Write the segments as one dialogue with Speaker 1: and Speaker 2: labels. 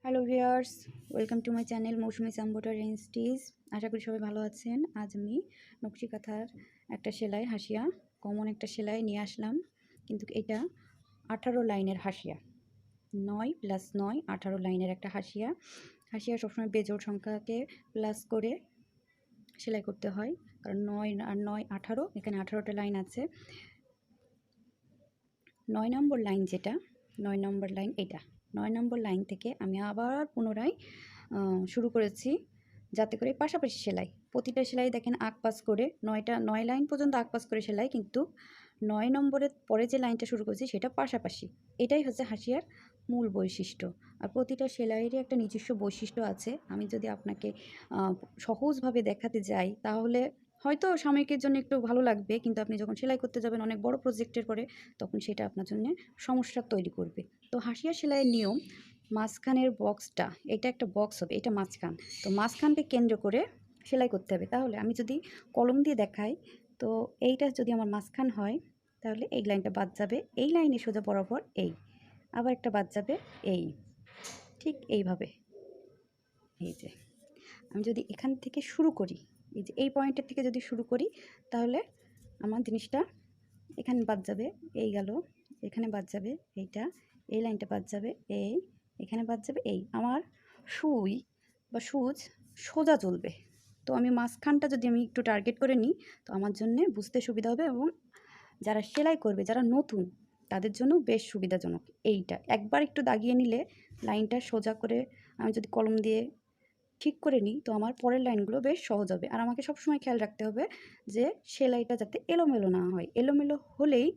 Speaker 1: Hello viewers, welcome to my channel Moushumi সাম্বোটার রেঞ্জটিজ। আশা করি সবাই ভালো আছেন। আজ আমি নকশি কাঁথার একটা সেলাই হাসিয়া কমন একটা সেলাই নিয়ে আসলাম, কিন্তু এটা 18 লাইনের হাসিয়া, 9 + 9 18 লাইনের একটা হাসিয়া। হাসিয়া সবসময় বেজোড় সংখ্যাকে প্লাস করে সেলাই করতে হয়, কারণ 9 আর 9 18, এখানে 18টা লাইন আছে। 9 নম্বর লাইন যেটা, 9 নম্বর লাইন এটা, 9 নম্বর লাইন থেকে আমি আবার পুনরায় শুরু করেছি, যাতে করে পাশাপাশি সেলাই, প্রতিটা সেলাই দেখেন আঁকপাশ করে 9 লাইন পর্যন্ত আঁকপাশ করে সেলাই, কিন্তু 9 নম্বরের পরে যে লাইনটা শুরু করেছি সেটা পাশাপাশি। এটাই হচ্ছে হাসিয়ার মূল বৈশিষ্ট্য। আর প্রতিটা সেলাইয়েরই একটা নিজস্ব বৈশিষ্ট্য আছে। আমি যদি আপনাকে সহজভাবে দেখাতে যাই তাহলে হয়তো সাময়িকের জন্য একটু ভালো লাগবে, কিন্তু আপনি যখন সেলাই করতে যাবেন অনেক বড় প্রজেক্টের পরে, তখন সেটা আপনার জন্য সমস্যা তৈরি করবে। তো হাসিয়া সেলাইয়ের নিয়ম, মাঝখানের বক্সটা, এটা একটা বক্স হবে, এটা মাঝখান, তো মাঝখানকে কেন্দ্র করে সেলাই করতে হবে। তাহলে আমি যদি কলম দিয়ে দেখাই, তো এইটা যদি আমার মাঝখান হয় তাহলে এই লাইনটা বাদ যাবে, এই লাইনে সোজা বরাবর এই, আবার একটা বাদ যাবে এই, ঠিক এইভাবে। এই যে আমি যদি এখান থেকে শুরু করি, এই যে এই পয়েন্টের থেকে যদি শুরু করি, তাহলে আমার জিনিসটা এখানে বাদ যাবে, এই গেল, এখানে বাদ যাবে এইটা, এই লাইনটা বাদ যাবে এই, এখানে বাদ যাবে এই, আমার সুই বা সুচ সোজা চলবে। তো আমি মাঝখানটা যদি আমি একটু টার্গেট করে নিই, তো আমার জন্য বুঝতে সুবিধা হবে, এবং যারা সেলাই করবে, যারা নতুন, তাদের জন্য বেশ সুবিধাজনক। এইটা একবার একটু দাগিয়ে নিলে লাইনটা সোজা করে আমি যদি কলম দিয়ে ঠিক করে নিই, তো আমার পরের লাইনগুলো বেশ সহজ হবে। আর আমাকে সবসময় খেয়াল রাখতে হবে যে সেলাইটা যাতে এলোমেলো না হয়। এলোমেলো হলেই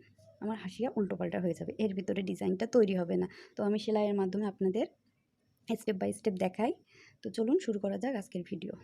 Speaker 1: আমার হাসিয়া উল্টোপাল্টা হয়ে যাবে, এর ভিতরে ডিজাইনটা তৈরি হবে না। তো আমি সেলাইয়ের মাধ্যমে আপনাদের স্টেপ বাই স্টেপ দেখাই। তো চলুন শুরু করা যাক আজকের ভিডিও।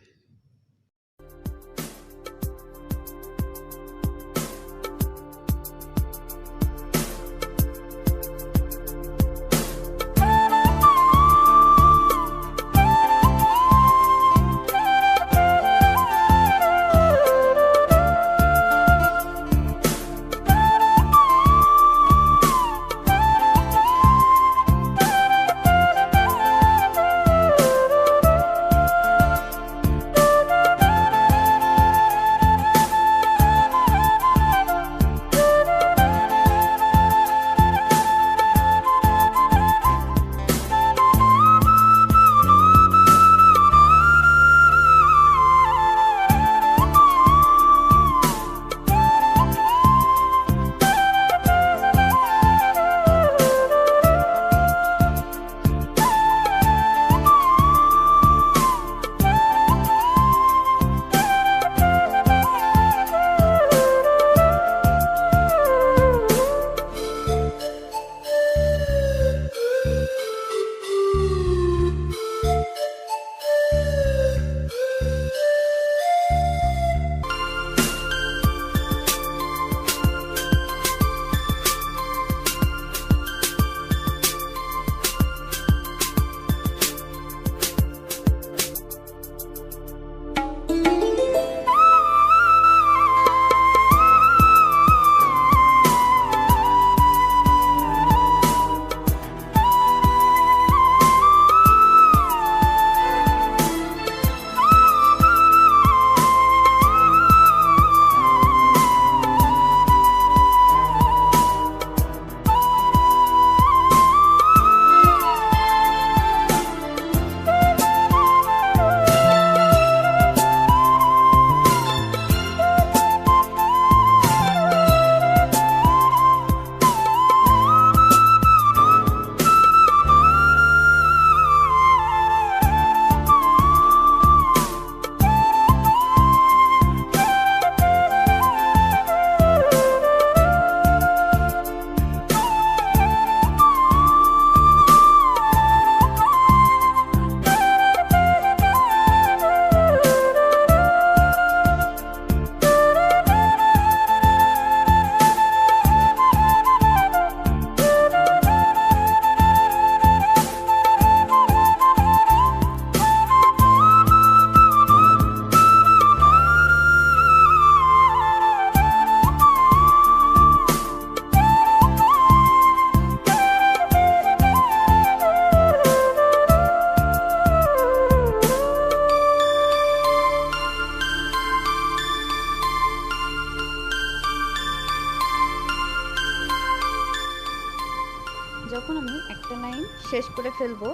Speaker 1: এখন আমি একটা লাইন শেষ করে ফেলবো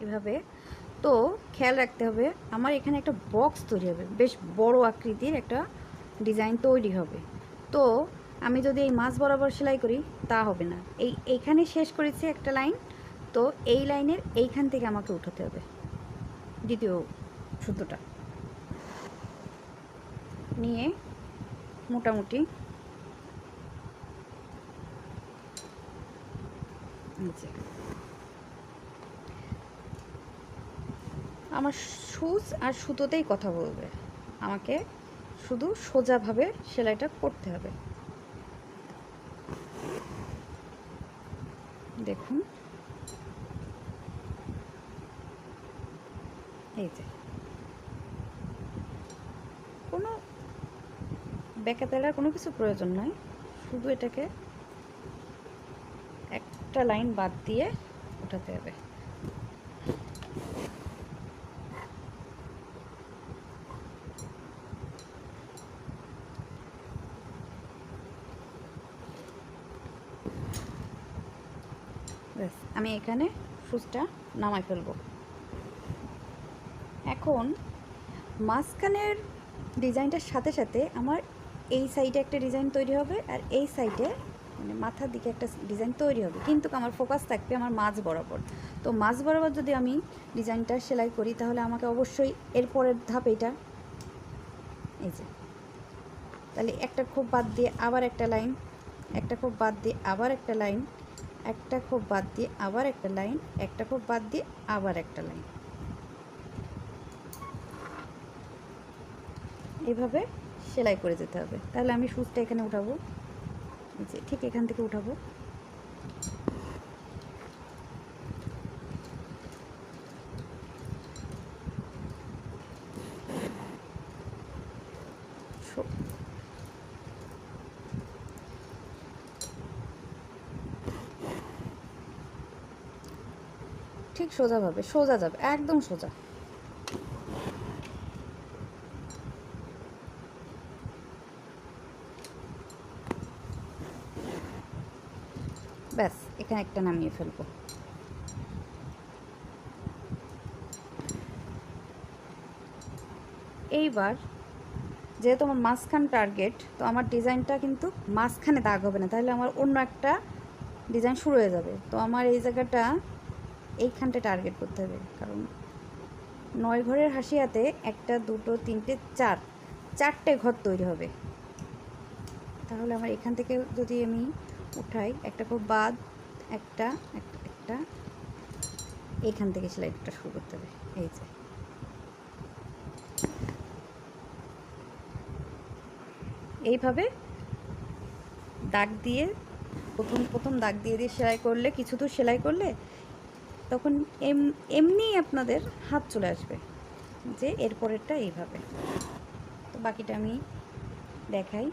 Speaker 1: এভাবে। তো খেয়াল রাখতে হবে আমার এখানে একটা বক্স তৈরি হবে, বেশ বড় আকৃতির একটা ডিজাইন তৈরি হবে। তো আমি যদি এই মাঝ বরাবর সেলাই করি তা হবে না, এইখানে শেষ করেছি একটা লাইন, তো এই লাইনের এইখান থেকে আমাকে উঠাতে হবে দ্বিতীয় সুতোটা নিয়ে মোটামুটি নিচে। আমার সুচ আর সুতোতেই কথা বলবে, আমাকে শুধু সোজাভাবে সেলাইটা করতে হবে। দেখুন এই যে কোনো বেঁকাতেলার কোনো কিছু প্রয়োজন নয়, শুধু এটাকে একটা লাইন বাদ দিয়ে উঠাতে হবে। ব্যাস, আমি এখানে সুচটা নামাই ফেলবো। এখন মাঝখানের ডিজাইনটার সাথে সাথে আমার এই সাইডে একটা ডিজাইন তৈরি হবে, আর এই সাইডে মানে মাথার দিকে একটা ডিজাইন তৈরি হবে, কিন্তু আমার ফোকাস থাকবে আমার মাঝ বরাবর। তো মাঝ বরাবর যদি আমি ডিজাইনটা সেলাই করি তাহলে আমাকে অবশ্যই এরপরের ধাপ এইটা, এই যে, তাহলে একটা খোপ বাদ দিয়ে আবার একটা লাইন, একটা খোপ বাদ দিয়ে আবার একটা লাইন, একটা খোপ বাদ দিয়ে আবার একটা লাইন, একটা খোপ বাদ দিয়ে আবার একটা লাইন, এইভাবে সেলাই করে যেতে হবে। তাহলে আমি সুচটা এখানে উঠাবো, যে ঠিক এখান থেকে উঠাবো, ঠিক সোজাভাবে, সোজা যাবে, একদম সোজা। ব্যাস, এখানে একটা নামিয়ে ফেলবো। এইবার যেহেতু আমার মাঝখান টার্গেট, তো আমার ডিজাইনটা কিন্তু মাঝখানে দাগ হবে না, তাহলে আমার অন্য একটা ডিজাইন শুরু হয়ে যাবে। তো আমার এই জায়গাটা এইখানটা টার্গেট করতে হবে, কারণ 9 ঘরের হাসিয়াতে 1 2 3 4টে ঘর তৈরি হবে। তাহলে আমার এখান থেকে যদি আমি উঠাই, একটা খুব বাদ, একটা একটা একটা এইখান থেকে সেলাইটা শুরু করতে হবে। এই যে এইভাবে দাগ দিয়ে প্রথম দাগ দিয়ে দিয়ে সেলাই করলে, কিছু দূর সেলাই করলে তখন এমনিই আপনাদের হাত চলে আসবে যে এরপরেরটা এইভাবে। তো বাকিটা আমি দেখাই।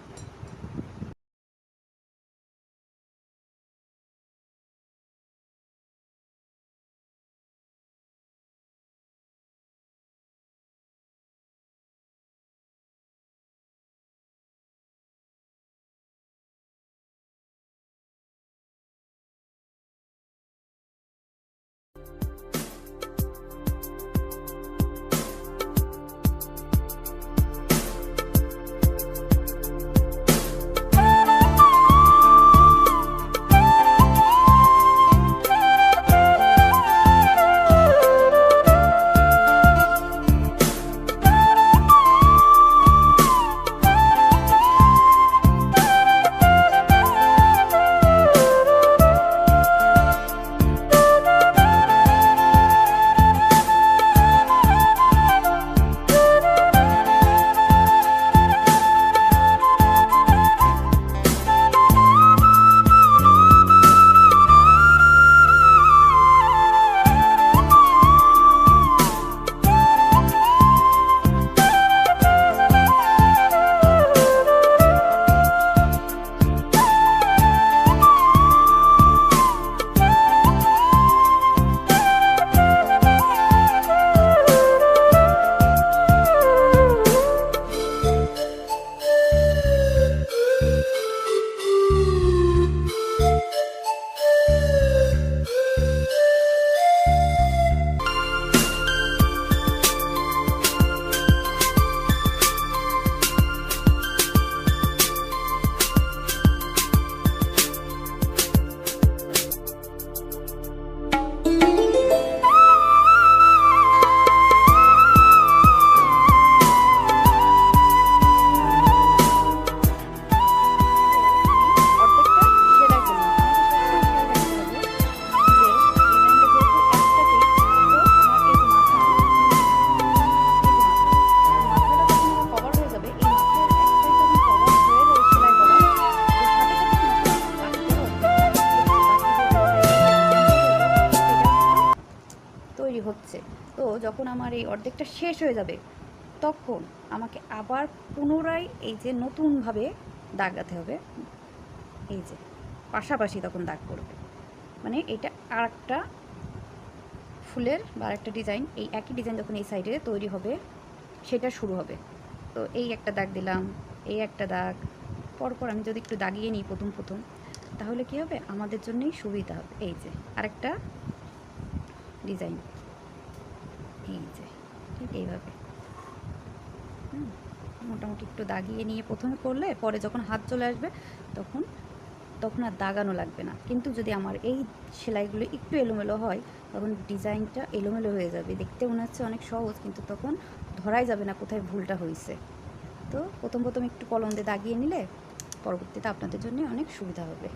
Speaker 1: যখন আমার এই অর্ধেকটা শেষ হয়ে যাবে তখন আমাকে আবার পুনরায় এই যে নতুনভাবে দাগাতে হবে, এই যে পাশাপাশি তখন দাগ পড়বে, মানে এটা আর একটা ফুলের বা আরেকটা ডিজাইন, এই একই ডিজাইন যখন এই সাইডে তৈরি হবে সেটা শুরু হবে। তো এই একটা দাগ দিলাম, এই একটা দাগ, পরপর আমি যদি একটু দাগিয়ে নিই প্রথম প্রথম, তাহলে কী হবে, আমাদের জন্যই সুবিধা হবে। এই যে আরেকটা ডিজাইন, এই যে ঠিক এইভাবে মোটামুটি একটু দাগিয়ে নিয়ে প্রথমে করলে পরে যখন হাত চলে আসবে তখন তখন আর দাগানো লাগবে না। কিন্তু যদি আমার এই সেলাইগুলো একটু এলোমেলো হয় তখন ডিজাইনটা এলোমেলো হয়ে যাবে, দেখতে মনে হচ্ছে অনেক সহজ কিন্তু তখন ধরাই যাবে না কোথায় ভুলটা হয়েছে। তো প্রথম প্রথম একটু কলম দিয়ে দাগিয়ে নিলে পরবর্তীতে আপনাদের জন্য অনেক সুবিধা হবে।